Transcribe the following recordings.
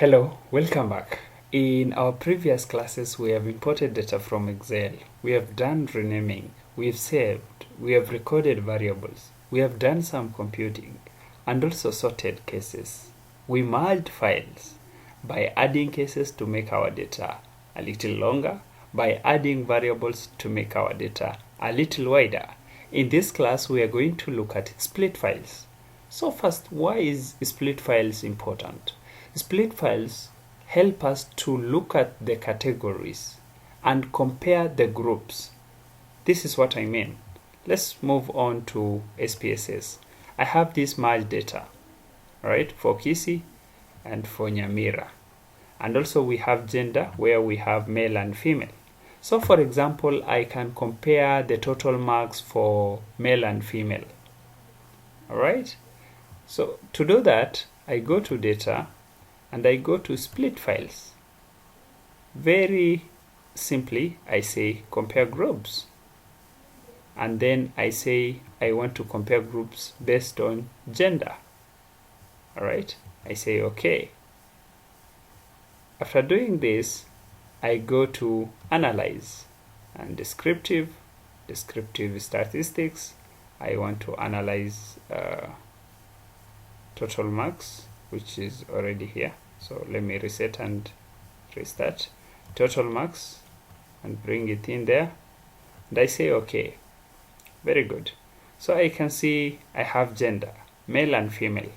Hello, welcome back. In our previous classes, we have imported data from Excel. We have done renaming, we have saved, we have recorded variables, we have done some computing, and also sorted cases. We merged files by adding cases to make our data a little longer, by adding variables to make our data a little wider. In this class, we are going to look at split files. So first, why is split files important? Split files help us to look at the categories and compare the groups. This is what I mean. Let's move on to SPSS. I have this merged data, right, for Kisi and for Nyamira. And also we have gender where we have male and female. So for example, I can compare the total marks for male and female. All right. So to do that, I go to data and I go to split files. Very simply, I say compare groups. And then I say I want to compare groups based on gender. All right, I say okay. After doing this, I go to analyze and descriptive statistics. I want to analyze total marks, which is already here. So let me reset and restart total marks and bring it in there. And I say okay. Very good. So I can see I have gender, male and female.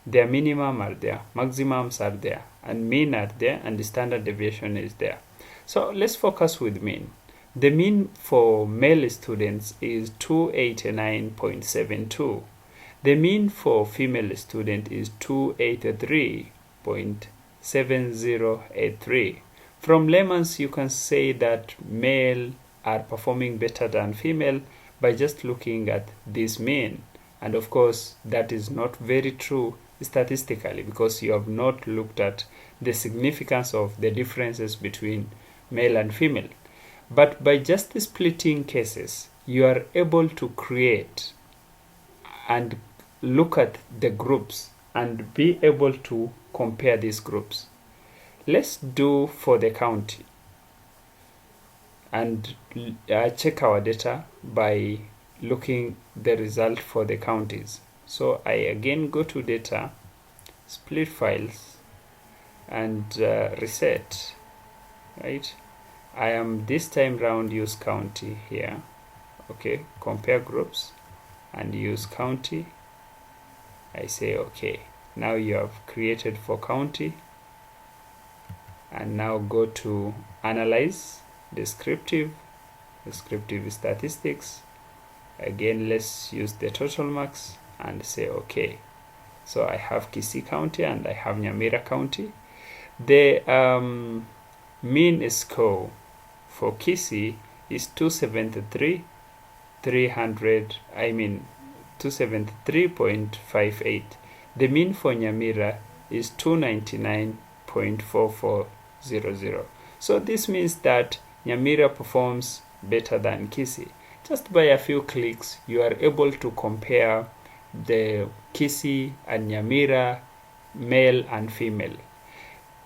Their minimum are there, maximums are there, and mean are there, and the standard deviation is there. So let's focus with mean. The mean for male students is 289.72. The mean for female student is 283.7083. From layman's, you can say that male are performing better than female by just looking at this mean. And of course, that is not very true statistically because you have not looked at the significance of the differences between male and female. But by just splitting cases, you are able to create and look at the groups and be able to compare these groups. Let's do for the county and check our data by looking the result for the counties. So I again go to data, split files, and reset, right? I am this time round use county here. Okay, compare groups and use county. I say okay. Now you have created for county, and now go to analyze descriptive statistics. Again, let's use the total marks and say okay. So I have Kisii County and I have Nyamira County. The mean score for Kisii is 273.58. The mean for Nyamira is 299.4400. So this means that Nyamira performs better than Kisii. Just by a few clicks, you are able to compare the Kisii and Nyamira, male and female.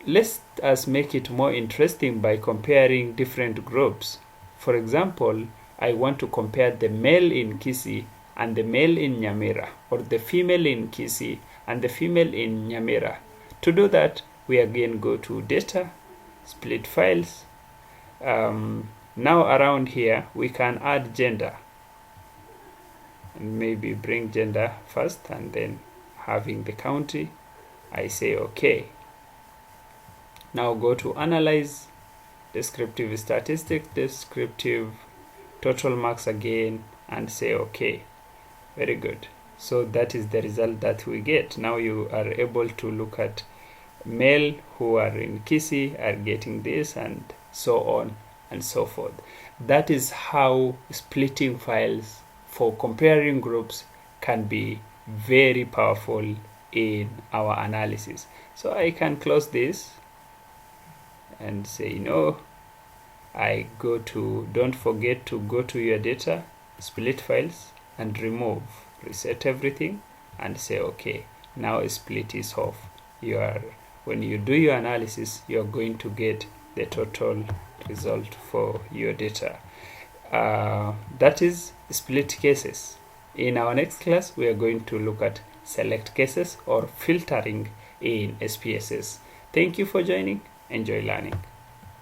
Let us make it more interesting by comparing different groups. For example, I want to compare the male in Kisii and the male in Nyamira, or the female in Kisii and the female in Nyamira. To do that, we again go to data, split files. Now around here, we can add gender. And maybe bring gender first and then having the county. I say okay. Now go to analyze, descriptive statistics, descriptive total marks again, and say okay. Very good. So that is the result that we get. Now you are able to look at male who are in Kisii are getting this, and so on and so forth. That is how splitting files for comparing groups can be very powerful in our analysis. So I can close this and say no. I go to, don't forget to go to your data, split files, and remove, reset everything, and say okay. Now split is off. You are when you do your analysis, you're going to get the total result for your data. That is split cases. In our next class, we are going to look at select cases or filtering in SPSS. Thank you for joining. Enjoy learning.